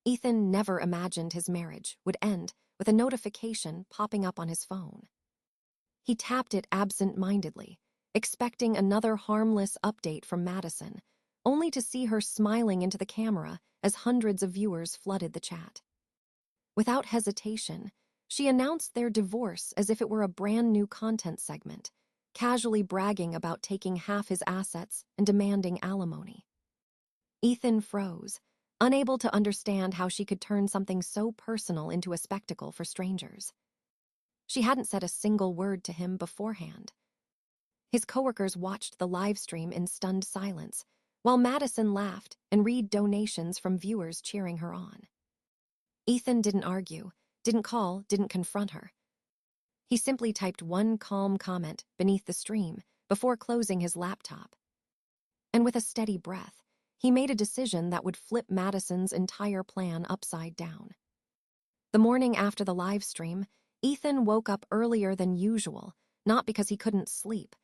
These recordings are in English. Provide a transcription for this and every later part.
Ethan never imagined his marriage would end with a notification popping up on his phone. He tapped it absent-mindedly, expecting another harmless update from Madison, only to see her smiling into the camera as hundreds of viewers flooded the chat. Without hesitation, she announced their divorce as if it were a brand-new content segment, casually bragging about taking half his assets and demanding alimony. Ethan froze, unable to understand how she could turn something so personal into a spectacle for strangers. She hadn't said a single word to him beforehand. His coworkers watched the live stream in stunned silence, while Madison laughed and read donations from viewers cheering her on. Ethan didn't argue, didn't call, didn't confront her. He simply typed one calm comment beneath the stream before closing his laptop. And with a steady breath, he made a decision that would flip Madison's entire plan upside down. The morning after the live stream, Ethan woke up earlier than usual, not because he couldn't sleep,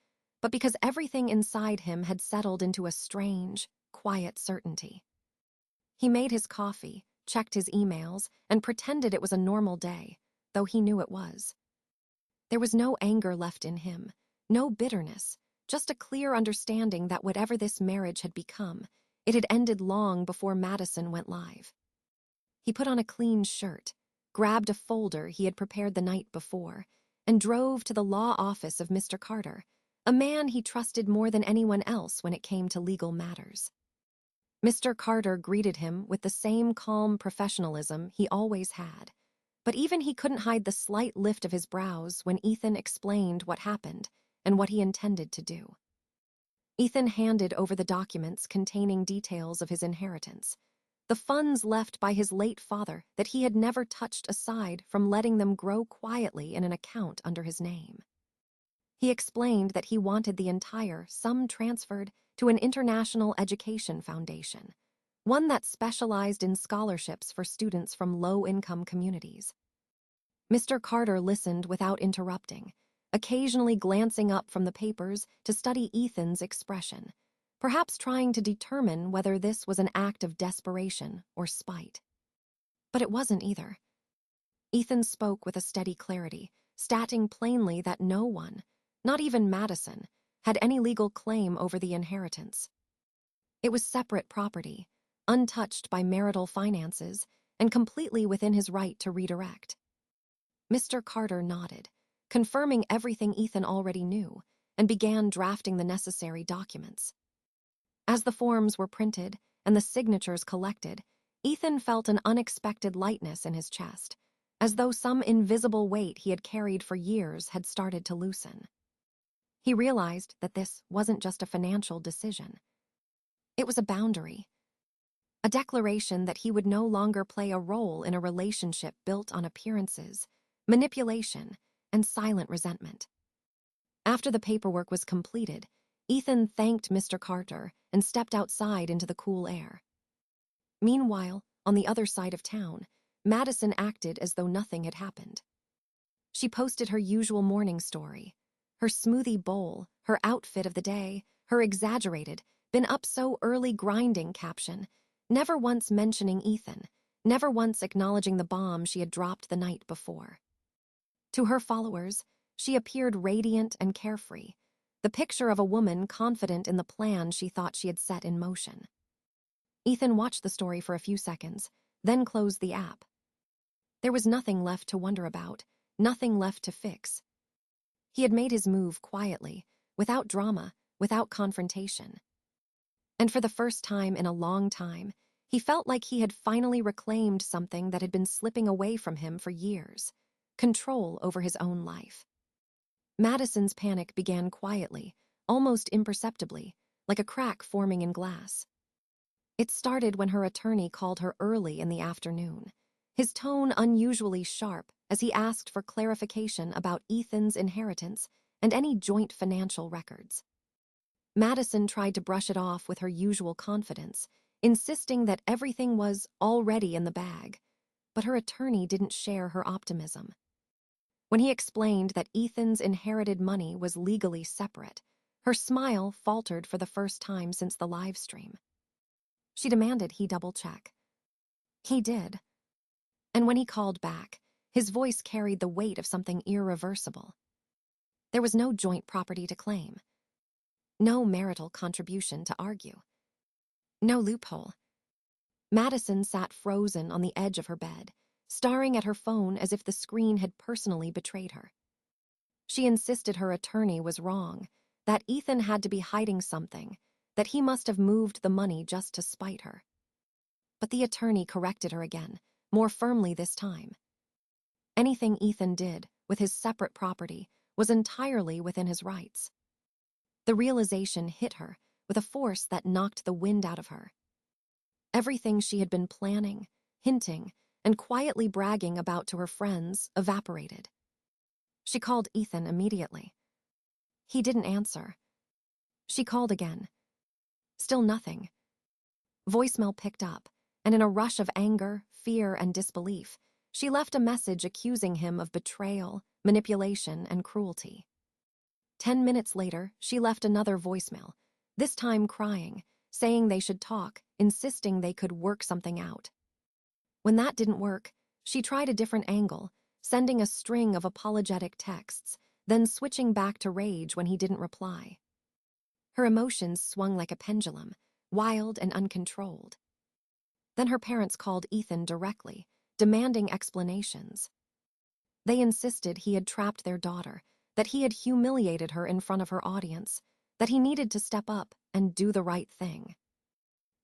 but because everything inside him had settled into a strange, quiet certainty. He made his coffee, checked his emails, and pretended it was a normal day, though he knew it was. There was no anger left in him, no bitterness, just a clear understanding that whatever this marriage had become, it had ended long before Madison went live. He put on a clean shirt, grabbed a folder he had prepared the night before, and drove to the law office of Mr. Carter, a man he trusted more than anyone else when it came to legal matters. Mr. Carter greeted him with the same calm professionalism he always had, but even he couldn't hide the slight lift of his brows when Ethan explained what happened and what he intended to do. Ethan handed over the documents containing details of his inheritance, the funds left by his late father that he had never touched aside from letting them grow quietly in an account under his name. He explained that he wanted the entire sum transferred to an international education foundation, one that specialized in scholarships for students from low-income communities. Mr. Carter listened without interrupting, occasionally glancing up from the papers to study Ethan's expression, perhaps trying to determine whether this was an act of desperation or spite. But it wasn't either. Ethan spoke with a steady clarity, stating plainly that no one, not even Madison, had any legal claim over the inheritance. It was separate property, untouched by marital finances, and completely within his right to redirect. Mr. Carter nodded, confirming everything Ethan already knew, and began drafting the necessary documents. As the forms were printed and the signatures collected, Ethan felt an unexpected lightness in his chest, as though some invisible weight he had carried for years had started to loosen. He realized that this wasn't just a financial decision. It was a boundary, a declaration that he would no longer play a role in a relationship built on appearances, manipulation, and silent resentment. After the paperwork was completed, Ethan thanked Mr. Carter and stepped outside into the cool air. Meanwhile, on the other side of town, Madison acted as though nothing had happened. She posted her usual morning story, her smoothie bowl, her outfit of the day, her exaggerated, been up so early grinding caption, never once mentioning Ethan, never once acknowledging the bomb she had dropped the night before. To her followers, she appeared radiant and carefree, the picture of a woman confident in the plan she thought she had set in motion. Ethan watched the story for a few seconds, then closed the app. There was nothing left to wonder about, nothing left to fix. He had made his move quietly, without drama, without confrontation. And for the first time in a long time, he felt like he had finally reclaimed something that had been slipping away from him for years: control over his own life. Madison's panic began quietly, almost imperceptibly, like a crack forming in glass. It started when her attorney called her early in the afternoon, his tone unusually sharp as he asked for clarification about Ethan's inheritance and any joint financial records. Madison tried to brush it off with her usual confidence, insisting that everything was already in the bag, but her attorney didn't share her optimism. When he explained that Ethan's inherited money was legally separate, her smile faltered for the first time since the live stream. She demanded he double-check. He did. And when he called back, his voice carried the weight of something irreversible. There was no joint property to claim. No marital contribution to argue. No loophole. Madison sat frozen on the edge of her bed, staring at her phone as if the screen had personally betrayed her. She insisted her attorney was wrong, that Ethan had to be hiding something, that he must have moved the money just to spite her. But the attorney corrected her again, more firmly this time. Anything Ethan did with his separate property was entirely within his rights. The realization hit her with a force that knocked the wind out of her. Everything she had been planning, hinting, and quietly bragging about to her friends evaporated. She called Ethan immediately. He didn't answer. She called again. Still nothing. Voicemail picked up, and in a rush of anger, fear, and disbelief, she left a message accusing him of betrayal, manipulation, and cruelty. 10 minutes later, she left another voicemail, this time crying, saying they should talk, insisting they could work something out. When that didn't work, she tried a different angle, sending a string of apologetic texts, then switching back to rage when he didn't reply. Her emotions swung like a pendulum, wild and uncontrolled. Then her parents called Ethan directly, demanding explanations. They insisted he had trapped their daughter, that he had humiliated her in front of her audience, that he needed to step up and do the right thing.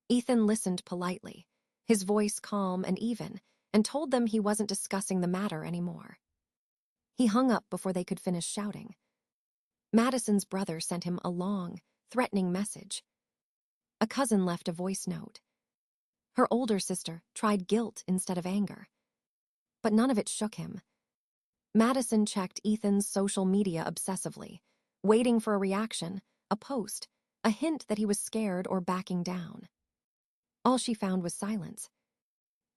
Ethan listened politely, his voice calm and even, and told them he wasn't discussing the matter anymore. He hung up before they could finish shouting. Madison's brother sent him a long, threatening message. A cousin left a voice note. Her older sister tried guilt instead of anger. But none of it shook him. Madison checked Ethan's social media obsessively, waiting for a reaction, a post, a hint that he was scared or backing down. All she found was silence.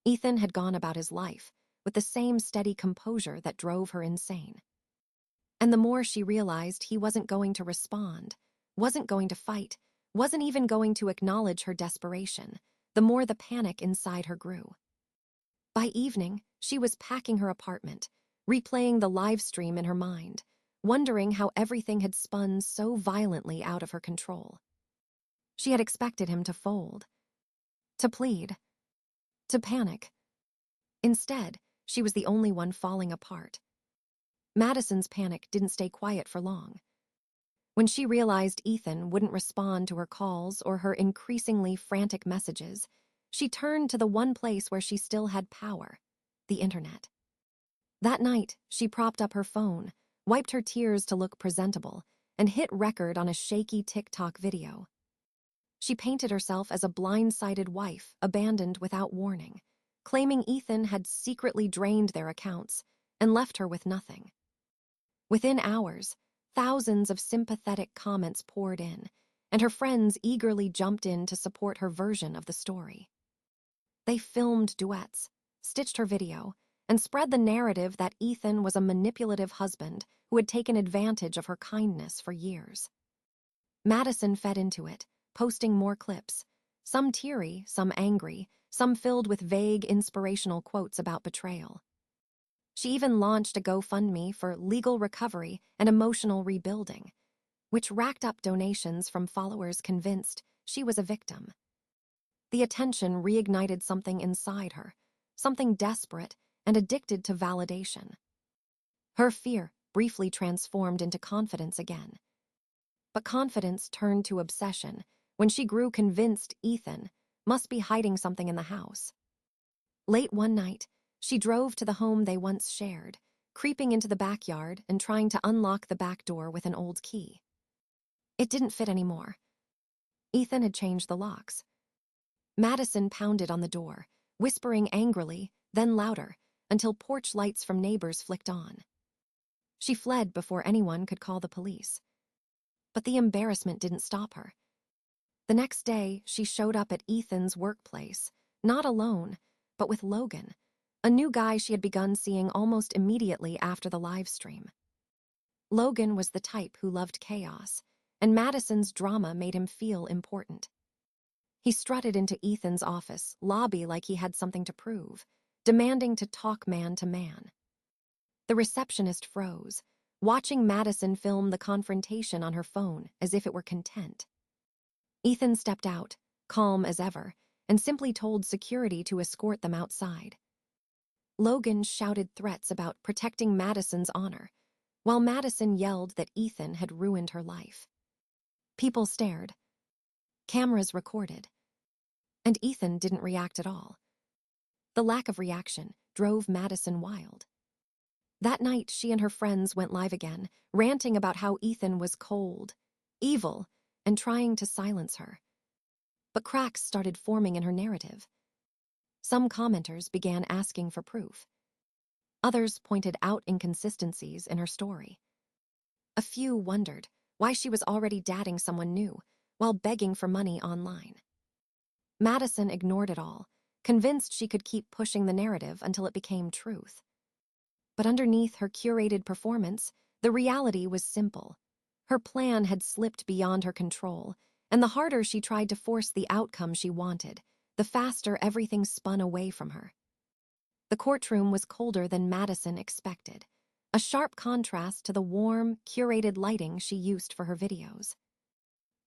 Ethan had gone about his life with the same steady composure that drove her insane. And the more she realized he wasn't going to respond, wasn't going to fight, wasn't even going to acknowledge her desperation, the more the panic inside her grew. By evening, she was packing her apartment, replaying the live stream in her mind, wondering how everything had spun so violently out of her control. She had expected him to fold, to plead, to panic. Instead, she was the only one falling apart. Madison's panic didn't stay quiet for long. When she realized Ethan wouldn't respond to her calls or her increasingly frantic messages, she turned to the one place where she still had power, the internet. That night, she propped up her phone, wiped her tears to look presentable, and hit record on a shaky TikTok video. She painted herself as a blindsided wife abandoned without warning, claiming Ethan had secretly drained their accounts and left her with nothing. Within hours, thousands of sympathetic comments poured in, and her friends eagerly jumped in to support her version of the story. They filmed duets, stitched her video, and spread the narrative that Ethan was a manipulative husband who had taken advantage of her kindness for years. Madison fed into it, posting more clips, some teary, some angry, some filled with vague inspirational quotes about betrayal. She even launched a GoFundMe for legal recovery and emotional rebuilding, which racked up donations from followers convinced she was a victim. The attention reignited something inside her, something desperate and addicted to validation. Her fear briefly transformed into confidence again. But confidence turned to obsession when she grew convinced Ethan must be hiding something in the house. Late one night, she drove to the home they once shared, creeping into the backyard and trying to unlock the back door with an old key. It didn't fit anymore. Ethan had changed the locks. Madison pounded on the door, whispering angrily, then louder, until porch lights from neighbors flicked on. She fled before anyone could call the police. But the embarrassment didn't stop her. The next day, she showed up at Ethan's workplace, not alone, but with Logan, a new guy she had begun seeing almost immediately after the live stream. Logan was the type who loved chaos, and Madison's drama made him feel important. He strutted into Ethan's office lobby like he had something to prove, demanding to talk man to man. The receptionist froze, watching Madison film the confrontation on her phone as if it were content. Ethan stepped out, calm as ever, and simply told security to escort them outside. Logan shouted threats about protecting Madison's honor, while Madison yelled that Ethan had ruined her life. People stared. Cameras recorded. And Ethan didn't react at all. The lack of reaction drove Madison wild. That night, she and her friends went live again, ranting about how Ethan was cold, evil, and trying to silence her. But cracks started forming in her narrative. Some commenters began asking for proof. Others pointed out inconsistencies in her story. A few wondered why she was already dating someone new while begging for money online. Madison ignored it all, convinced she could keep pushing the narrative until it became truth. But underneath her curated performance, the reality was simple. Her plan had slipped beyond her control, and the harder she tried to force the outcome she wanted, the faster everything spun away from her. The courtroom was colder than Madison expected, a sharp contrast to the warm, curated lighting she used for her videos.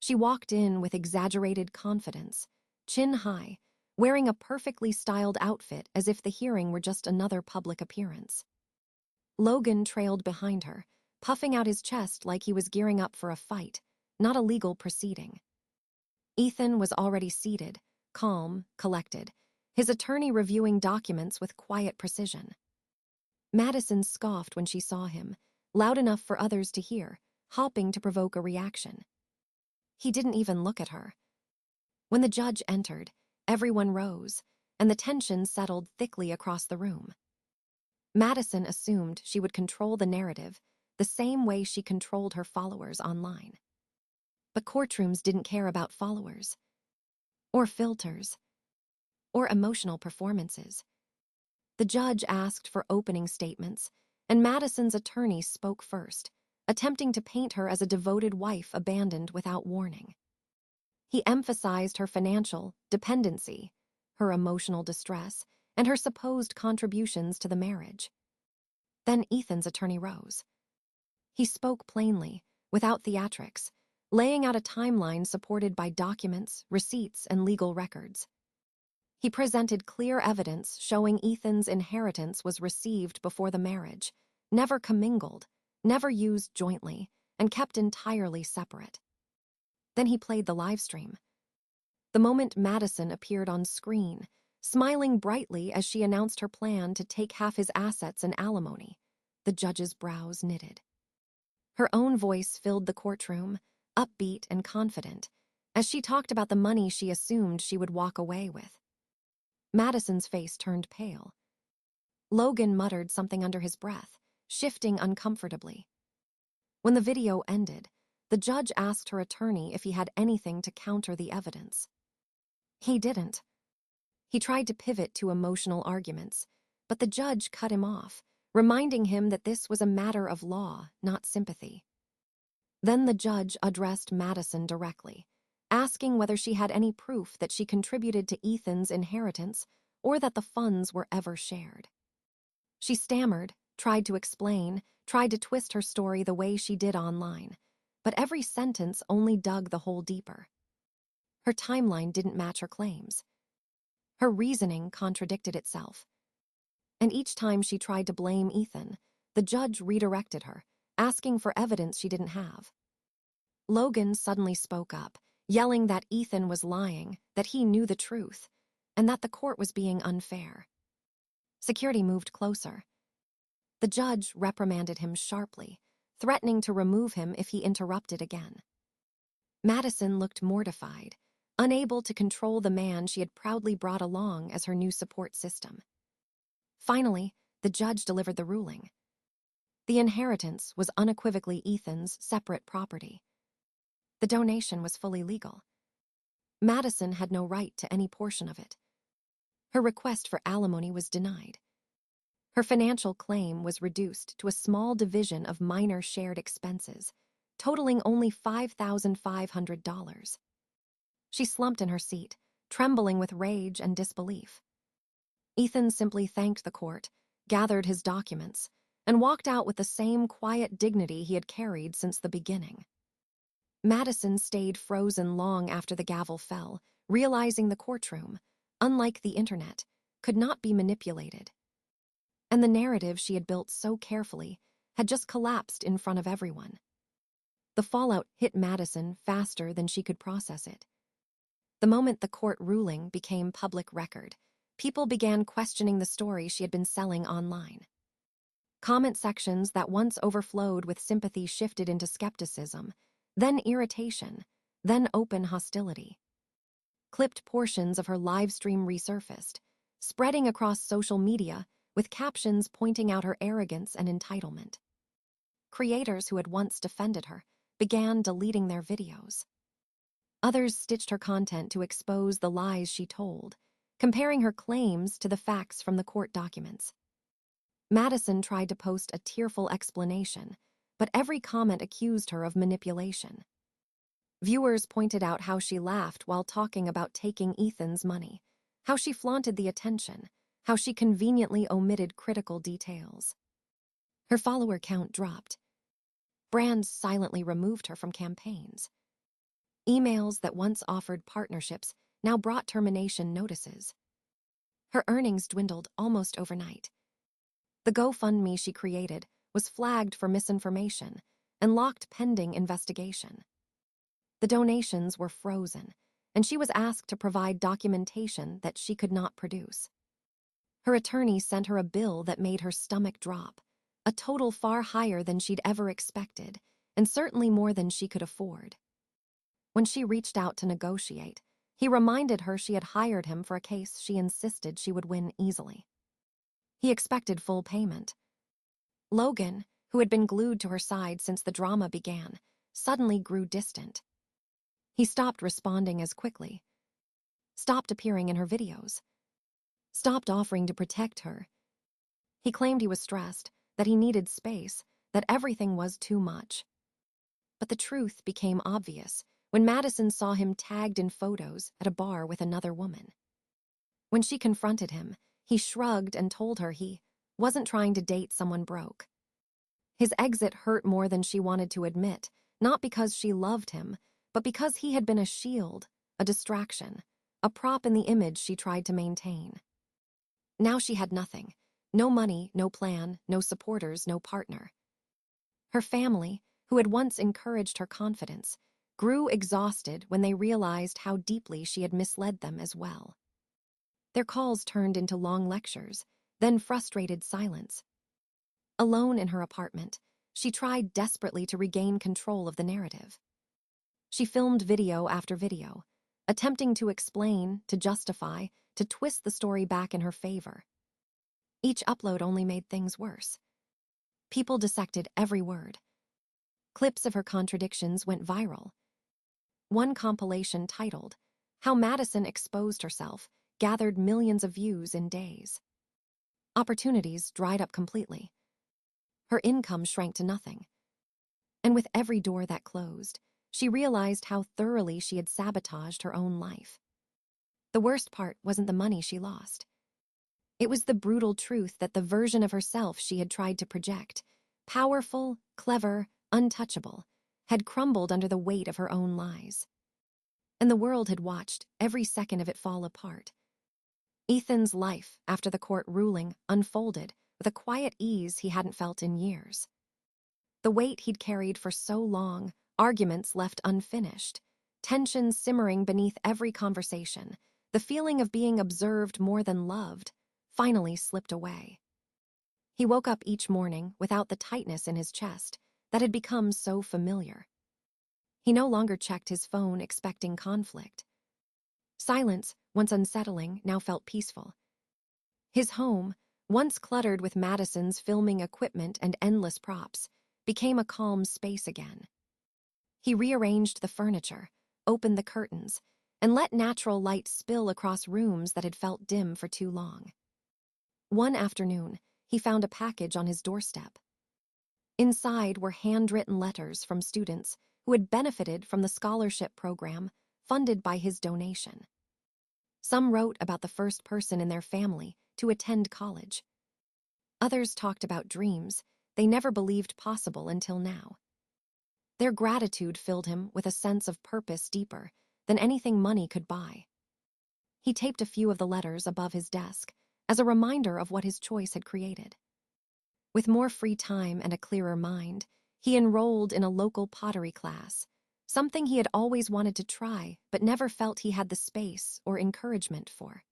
She walked in with exaggerated confidence, chin high, wearing a perfectly styled outfit as if the hearing were just another public appearance. Logan trailed behind her, puffing out his chest like he was gearing up for a fight, not a legal proceeding. Ethan was already seated, calm, collected, his attorney reviewing documents with quiet precision. Madison scoffed when she saw him, loud enough for others to hear, hoping to provoke a reaction. He didn't even look at her. When the judge entered, everyone rose, and the tension settled thickly across the room. Madison assumed she would control the narrative the same way she controlled her followers online. But courtrooms didn't care about followers, or filters, or emotional performances. The judge asked for opening statements, and Madison's attorney spoke first, attempting to paint her as a devoted wife abandoned without warning. He emphasized her financial dependency, her emotional distress, and her supposed contributions to the marriage. Then Ethan's attorney rose. He spoke plainly, without theatrics, laying out a timeline supported by documents, receipts, and legal records. He presented clear evidence showing Ethan's inheritance was received before the marriage, never commingled, never used jointly, and kept entirely separate. Then he played the livestream. The moment Madison appeared on screen, smiling brightly as she announced her plan to take half his assets in alimony, the judge's brows knitted. Her own voice filled the courtroom, upbeat and confident, as she talked about the money she assumed she would walk away with. Madison's face turned pale. Logan muttered something under his breath, shifting uncomfortably. When the video ended, the judge asked her attorney if he had anything to counter the evidence. He didn't. He tried to pivot to emotional arguments, but the judge cut him off, reminding him that this was a matter of law, not sympathy. Then the judge addressed Madison directly, asking whether she had any proof that she contributed to Ethan's inheritance or that the funds were ever shared. She stammered, tried to explain, tried to twist her story the way she did online, but every sentence only dug the hole deeper. Her timeline didn't match her claims. Her reasoning contradicted itself. And each time she tried to blame Ethan, the judge redirected her, asking for evidence she didn't have. Logan suddenly spoke up, yelling that Ethan was lying, that he knew the truth, and that the court was being unfair. Security moved closer. The judge reprimanded him sharply, threatening to remove him if he interrupted again. Madison looked mortified, unable to control the man she had proudly brought along as her new support system. Finally, the judge delivered the ruling. The inheritance was unequivocally Ethan's separate property. The donation was fully legal. Madison had no right to any portion of it. Her request for alimony was denied. Her financial claim was reduced to a small division of minor shared expenses, totaling only $5,500. She slumped in her seat, trembling with rage and disbelief. Ethan simply thanked the court, gathered his documents, and walked out with the same quiet dignity he had carried since the beginning. Madison stayed frozen long after the gavel fell, realizing the courtroom, unlike the internet, could not be manipulated. And the narrative she had built so carefully had just collapsed in front of everyone. The fallout hit Madison faster than she could process it. The moment the court ruling became public record, people began questioning the story she had been selling online. Comment sections that once overflowed with sympathy shifted into skepticism, then irritation, then open hostility. Clipped portions of her livestream resurfaced, spreading across social media with captions pointing out her arrogance and entitlement. Creators who had once defended her began deleting their videos. Others stitched her content to expose the lies she told, comparing her claims to the facts from the court documents. Madison tried to post a tearful explanation, but every comment accused her of manipulation. Viewers pointed out how she laughed while talking about taking Ethan's money, how she flaunted the attention, how she conveniently omitted critical details. Her follower count dropped. Brands silently removed her from campaigns. Emails that once offered partnerships now brought termination notices. Her earnings dwindled almost overnight. The GoFundMe she created was flagged for misinformation and locked pending investigation. The donations were frozen, and she was asked to provide documentation that she could not produce. Her attorney sent her a bill that made her stomach drop, a total far higher than she'd ever expected, and certainly more than she could afford. When she reached out to negotiate, he reminded her she had hired him for a case she insisted she would win easily. He expected full payment. Logan, who had been glued to her side since the drama began, suddenly grew distant. He stopped responding as quickly, stopped appearing in her videos, stopped offering to protect her. He claimed he was stressed, that he needed space, that everything was too much. But the truth became obvious when Madison saw him tagged in photos at a bar with another woman. When she confronted him, he shrugged and told her he wasn't trying to date someone broke. His exit hurt more than she wanted to admit, not because she loved him, but because he had been a shield, a distraction, a prop in the image she tried to maintain. Now she had nothing. No money, no plan, no supporters, no partner. Her family, who had once encouraged her confidence, grew exhausted when they realized how deeply she had misled them as well. Their calls turned into long lectures, then frustrated silence. Alone in her apartment, she tried desperately to regain control of the narrative. She filmed video after video, attempting to explain, to justify, to twist the story back in her favor. Each upload only made things worse. People dissected every word. Clips of her contradictions went viral. One compilation titled, "How Madison Exposed Herself," gathered millions of views in days. Opportunities dried up completely. Her income shrank to nothing. And with every door that closed, she realized how thoroughly she had sabotaged her own life. The worst part wasn't the money she lost. It was the brutal truth that the version of herself she had tried to project, powerful, clever, untouchable, had crumbled under the weight of her own lies. And the world had watched every second of it fall apart. Ethan's life, after the court ruling, unfolded with a quiet ease he hadn't felt in years. The weight he'd carried for so long, arguments left unfinished, tensions simmering beneath every conversation, the feeling of being observed more than loved, finally slipped away. He woke up each morning without the tightness in his chest that had become so familiar. He no longer checked his phone expecting conflict. Silence, once unsettling, now felt peaceful. His home, once cluttered with Madison's filming equipment and endless props, became a calm space again. He rearranged the furniture, opened the curtains, and let natural light spill across rooms that had felt dim for too long. One afternoon, he found a package on his doorstep. Inside were handwritten letters from students who had benefited from the scholarship program funded by his donation. Some wrote about the first person in their family to attend college. Others talked about dreams they never believed possible until now. Their gratitude filled him with a sense of purpose deeper than anything money could buy. He taped a few of the letters above his desk as a reminder of what his choice had created. With more free time and a clearer mind, he enrolled in a local pottery class, something he had always wanted to try but never felt he had the space or encouragement for.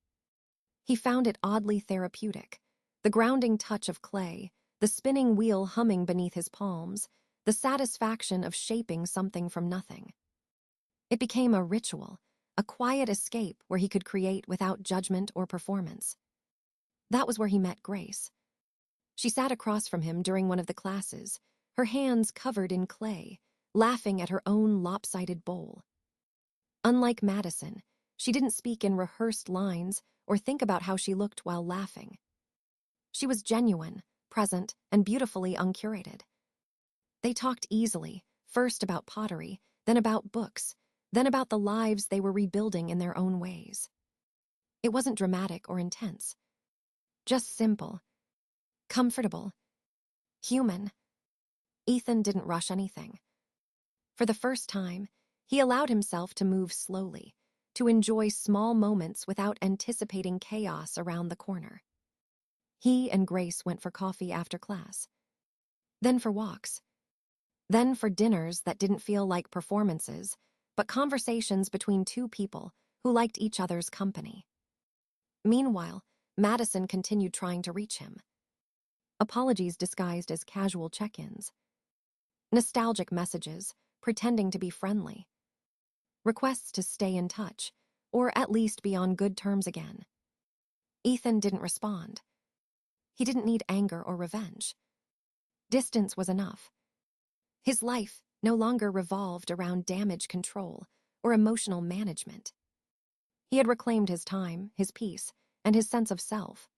He found it oddly therapeutic, the grounding touch of clay, the spinning wheel humming beneath his palms, the satisfaction of shaping something from nothing. It became a ritual, a quiet escape where he could create without judgment or performance. That was where he met Grace. She sat across from him during one of the classes, her hands covered in clay, laughing at her own lopsided bowl. Unlike Madison, she didn't speak in rehearsed lines or think about how she looked while laughing. She was genuine, present, and beautifully uncurated. They talked easily, first about pottery, then about books, then about the lives they were rebuilding in their own ways. It wasn't dramatic or intense, just simple, comfortable, human. Ethan didn't rush anything. For the first time, he allowed himself to move slowly, to enjoy small moments without anticipating chaos around the corner. He and Grace went for coffee after class, then for walks, then for dinners that didn't feel like performances, but conversations between two people who liked each other's company. Meanwhile, Madison continued trying to reach him. Apologies disguised as casual check-ins. Nostalgic messages, pretending to be friendly. Requests to stay in touch, or at least be on good terms again. Ethan didn't respond. He didn't need anger or revenge. Distance was enough. His life no longer revolved around damage control or emotional management. He had reclaimed his time, his peace, and his sense of self.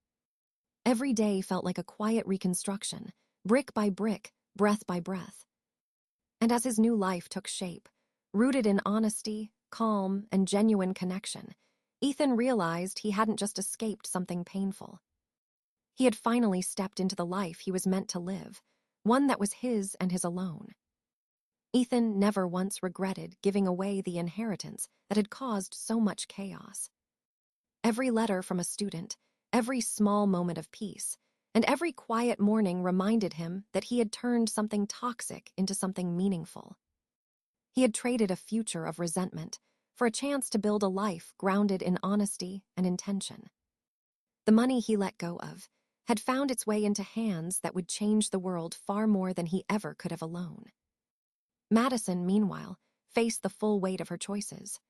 Every day felt like a quiet reconstruction, brick by brick, breath by breath. And as his new life took shape, rooted in honesty, calm, and genuine connection, Ethan realized he hadn't just escaped something painful. He had finally stepped into the life he was meant to live, one that was his and his alone. Ethan never once regretted giving away the inheritance that had caused so much chaos. Every letter from a student, every small moment of peace, and every quiet morning reminded him that he had turned something toxic into something meaningful. He had traded a future of resentment for a chance to build a life grounded in honesty and intention. The money he let go of had found its way into hands that would change the world far more than he ever could have alone. Madison, meanwhile, faced the full weight of her choices.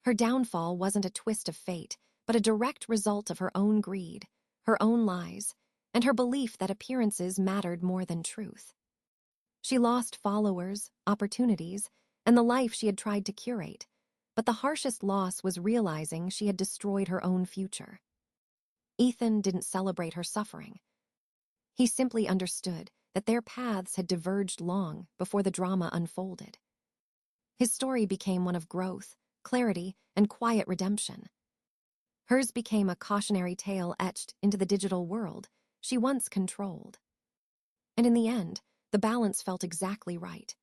Her downfall wasn't a twist of fate, but a direct result of her own greed, her own lies, and her belief that appearances mattered more than truth. She lost followers, opportunities, and the life she had tried to curate, but the harshest loss was realizing she had destroyed her own future. Ethan didn't celebrate her suffering. He simply understood that their paths had diverged long before the drama unfolded. His story became one of growth, clarity, and quiet redemption. Hers became a cautionary tale etched into the digital world she once controlled. And in the end, the balance felt exactly right.